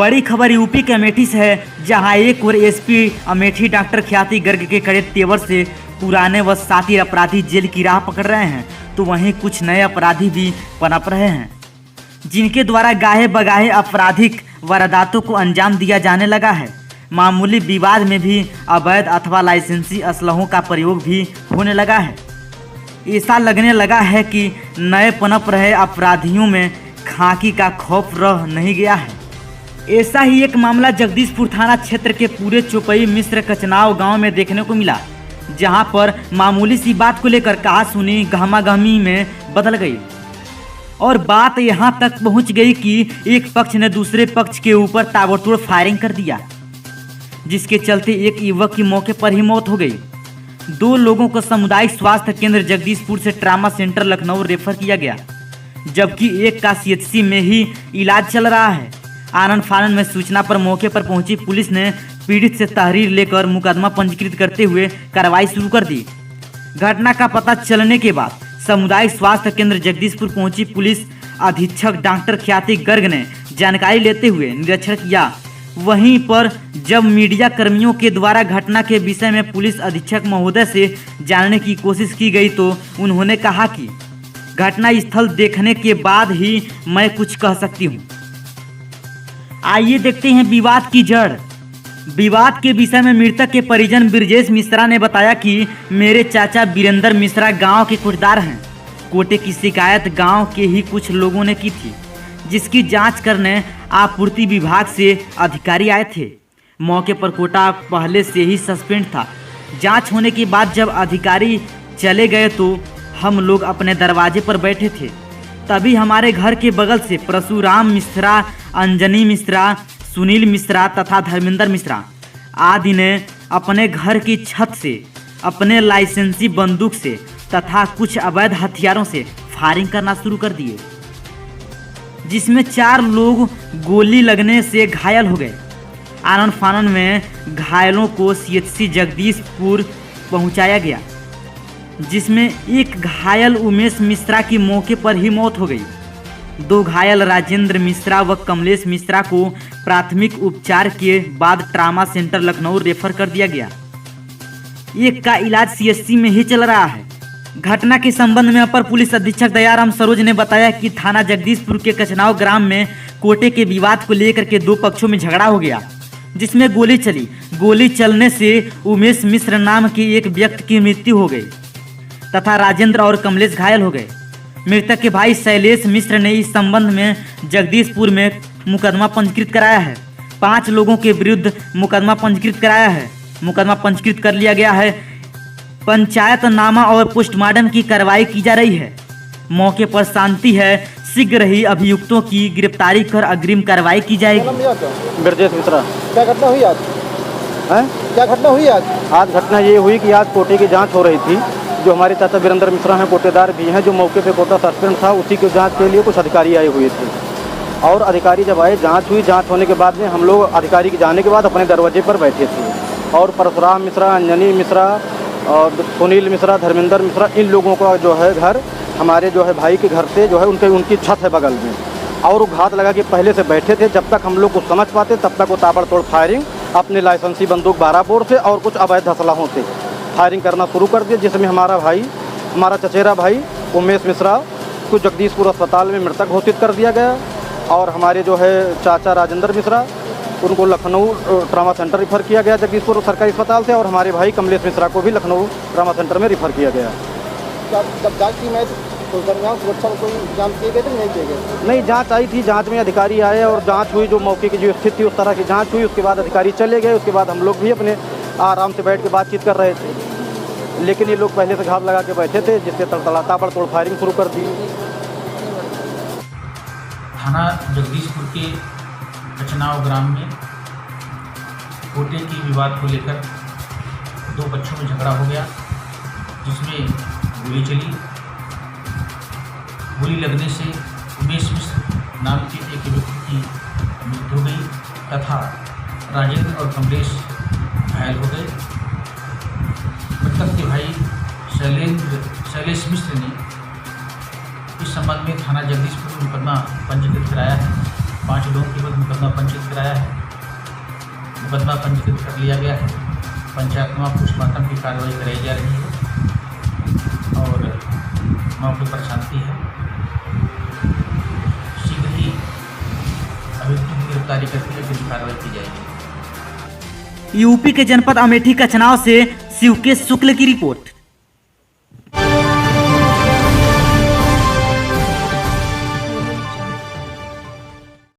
बड़ी खबर यूपी के अमेठी से है, जहां एक और एसपी अमेठी डॉक्टर ख्याति गर्ग के कड़े तेवर से पुराने व साथी अपराधी जेल की राह पकड़ रहे हैं, तो वहीं कुछ नए अपराधी भी पनप रहे हैं, जिनके द्वारा गाहे बगाहे आपराधिक वारदातों को अंजाम दिया जाने लगा है। मामूली विवाद में भी अवैध अथवा लाइसेंसी असलहों का प्रयोग भी होने लगा है। ऐसा लगने लगा है कि नए पनप रहे अपराधियों में खाकी का खौफ रह नहीं गया है। ऐसा ही एक मामला जगदीशपुर थाना क्षेत्र के पूरे चौपई मिश्र कचनाव गांव में देखने को मिला, जहां पर मामूली सी बात को लेकर कहा सुनी गहमागहमी में बदल गई और बात यहां तक पहुंच गई कि एक पक्ष ने दूसरे पक्ष के ऊपर ताबड़तोड़ फायरिंग कर दिया, जिसके चलते एक युवक की मौके पर ही मौत हो गई। 2 लोगों को सामुदायिक स्वास्थ्य केंद्र जगदीशपुर से ट्रामा सेंटर लखनऊ रेफर किया गया, जबकि एक का सीएचसी में ही इलाज चल रहा है। आनन फानन में सूचना पर मौके पर पहुंची पुलिस ने पीड़ित से तहरीर लेकर मुकदमा पंजीकृत करते हुए कार्रवाई शुरू कर दी। घटना का पता चलने के बाद सामुदायिक स्वास्थ्य केंद्र जगदीशपुर पहुंची पुलिस अधीक्षक डॉक्टर ख्याति गर्ग ने जानकारी लेते हुए निरीक्षण किया। वहीं पर जब मीडिया कर्मियों के द्वारा घटना के विषय में पुलिस अधीक्षक महोदय से जानने की कोशिश की गई, तो उन्होंने कहा कि घटना स्थल देखने के बाद ही मैं कुछ कह सकती हूँ। आइए देखते हैं विवाद की जड़। विवाद के विषय में मृतक के परिजन ब्रजेश मिश्रा ने बताया कि मेरे चाचा वीरेंद्र मिश्रा गांव के कोटदार हैं। कोटे की शिकायत गांव के ही कुछ लोगों ने की थी, जिसकी जांच करने आपूर्ति विभाग से अधिकारी आए थे। मौके पर कोटा पहले से ही सस्पेंड था। जांच होने के बाद जब अधिकारी चले गए तो हम लोग अपने दरवाजे पर बैठे थे, तभी हमारे घर के बगल से परशुराम मिश्रा, अंजनी मिश्रा, सुनील मिश्रा तथा धर्मेंद्र मिश्रा आदि ने अपने घर की छत से अपने लाइसेंसी बंदूक से तथा कुछ अवैध हथियारों से फायरिंग करना शुरू कर दिए, जिसमें 4 लोग गोली लगने से घायल हो गए। आनन फानन में घायलों को सीएचसी जगदीशपुर पहुंचाया गया, जिसमें एक घायल उमेश मिश्रा की मौके पर ही मौत हो गई। 2 घायल राजेंद्र मिश्रा व कमलेश मिश्रा को प्राथमिक उपचार के बाद ट्रामा सेंटर लखनऊ रेफर कर दिया गया। एक का इलाज सीएचसी में ही चल रहा है। घटना के संबंध में अपर पुलिस अधीक्षक दयाराम सरोज ने बताया कि थाना जगदीशपुर के कचनाव ग्राम में कोटे के विवाद को लेकर के 2 पक्षों में झगड़ा हो गया, जिसमें गोली चली। गोली चलने से उमेश मिश्र नाम के एक व्यक्ति की मृत्यु हो गई तथा राजेंद्र और कमलेश घायल हो गए। मृतक के भाई शैलेश मिश्र ने इस संबंध में जगदीशपुर में मुकदमा पंजीकृत कराया है। 5 लोगों के विरुद्ध मुकदमा पंजीकृत कराया है। मुकदमा पंजीकृत कर लिया गया है। पंचायतनामा और पोस्टमार्टम की कार्रवाई की जा रही है। मौके पर शांति है। शीघ्र ही अभियुक्तों की गिरफ्तारी कर अग्रिम कार्रवाई की जाएगी। ब्रजेश मिश्रा। क्या घटना हुई आज? हैं? क्या घटना हुई आज? आज घटना ये हुई कि आज कोटे की जांच हो रही थी। जो हमारे चाचा वीरेंद्र मिश्रा हैं, कोटेदार भी हैं, जो मौके पे कोटा सस्पेंड था, उसी की जांच के लिए कुछ अधिकारी आए हुए थे। और अधिकारी जब आए, जांच हुई। जांच होने के बाद में हम लोग अधिकारी के जाने के बाद अपने दरवाजे पर बैठे थे और परशुराम मिश्रा, अंजनी मिश्रा और सुनील मिश्रा, धर्मेंद्र मिश्रा, इन लोगों का जो है घर हमारे जो है भाई के घर से जो है उनकी छत है बगल में, और वो घात लगा के पहले से बैठे थे। जब तक हम लोग कुछ समझ पाते तब तक वो ताबड़तोड़ फायरिंग अपने लाइसेंसी बंदूक 12 बोर से और कुछ अवैध असलहों से फायरिंग करना शुरू कर दिया, जिसमें हमारा चचेरा भाई उमेश मिश्रा को जगदीशपुर अस्पताल में मृतक घोषित कर दिया गया और हमारे जो है चाचा राजेंद्र मिश्रा उनको लखनऊ ट्रामा सेंटर रिफ़र किया गया जगदीशपुर सरकारी अस्पताल से, और हमारे भाई कमलेश मिश्रा को भी लखनऊ ट्रामा सेंटर में रिफ़र किया गया। जब जांच की मैं तो दरमियान सुरक्षा को कोई इंतजाम किए गए थे नहीं किए गए? नहीं, जांच आई थी। जांच में अधिकारी आए और जांच हुई। जो मौके की जो स्थिति थी उस तरह की जांच हुई। उसके बाद अधिकारी चले गए। उसके बाद हम लोग भी अपने आराम से बैठ के बातचीत कर रहे थे, लेकिन ये लोग पहले से घात लगा के बैठे थे, जिससे ताबड़तोड़ फायरिंग शुरू कर दी। थाना जगदीशपुर के कचनाव ग्राम में कोटे की विवाद को लेकर 2 पक्षों में झगड़ा हो गया, जिसमें गोली चली। गोली लगने से उमेश मिश्र नाम के एक व्यक्ति की मृत्यु हो गई तथा राजेंद्र और कमलेश घायल हो गए। मृतक के भाई शैलेश मिश्र ने इस संबंध में थाना जगदीशपुर में मुकदमा पंजीकृत कराया है। 5 लोगों के विरुद्ध मुकदमा पंजीकृत कराया है। मुकदमा पंजीकृत कर लिया गया है। पंचायतनुमा पोस्टमार्टम की कार्रवाई कराई जा रही है और मौके पर शांति है। शीघ्र ही अभियुक्तों की गिरफ्तारी करके अगली कार्रवाई की जाएगी। यूपी के जनपद अमेठी का चुनाव से शिवकेश शुक्ल की रिपोर्ट।